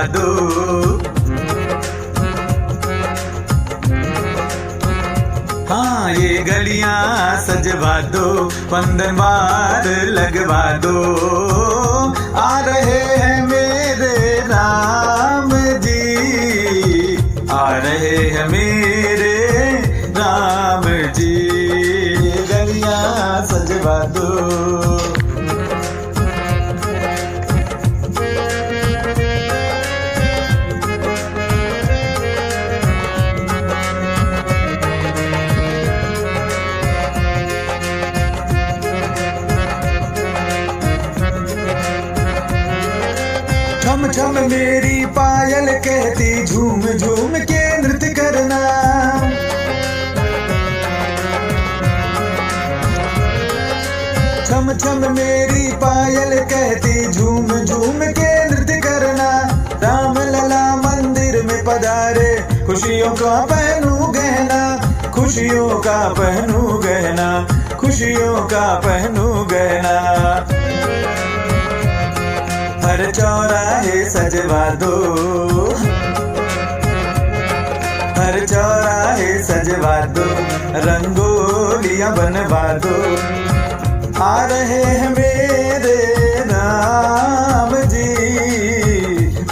दो। हाँ ये गलियां सजवा दो, बंधनवार लगवा दो। आ रहे हैं मेरे राम जी, आ रहे हैं मेरे राम जी। ये गलियां सजवा दो। छम छम मेरी पायल कहती, झूम झूम के नृत्य करना। छम छम मेरी पायल कहती, झूम झूम के नृत्य करना। राम लला मंदिर में पधारे, खुशियों का पहनू गहना, खुशियों का पहनू गहना, खुशियों का पहनू गहना। हर चौराहे सजवा दो, हर चौराहे सजवा दो, रंगोलियां बनवा दो। आ रहे हैं मेरे राम जी,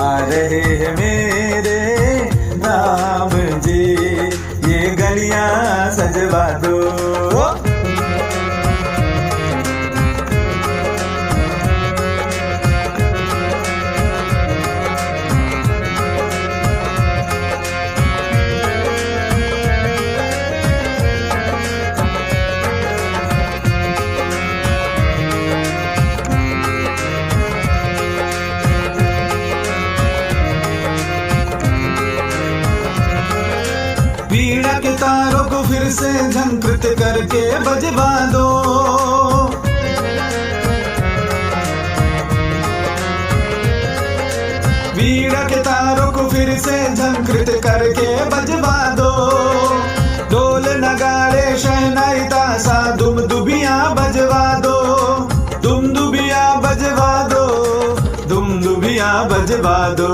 आ रहे हैं मेरे राम जी। ये गलियां सजवा दो। वीणा के तारों को फिर से झंकृत करके बजवा दो। वीणा के तारों को फिर से झंकृत करके बजवा दो। ढोल नगाड़े शहनाई तासा दुम दुबिया बजवा दो, दुम दुबिया बजवा दो, दुम दुबिया बजवा दो।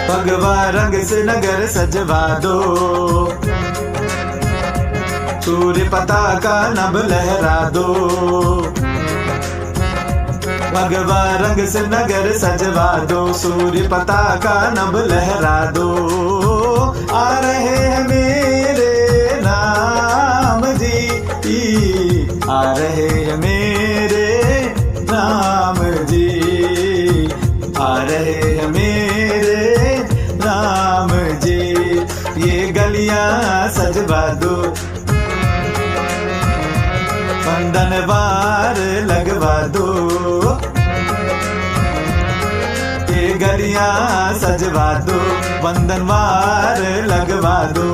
भगवा रंग से नगर सजवा दो, सूर्य पताका नभ लहरा दो। भगवा रंग से नगर सजवा दो, सूर्य पताका नभ लहरा दो। आ रहे हैं मेरे राम जी, आ रहे हैं मेरे राम जी, आ रहे हैं मेरे राम जी। ये गलियां सजवा दो, बंधनवार लगवा दो। ये गलियां सजवा दो, बंधनवार लगवा दो।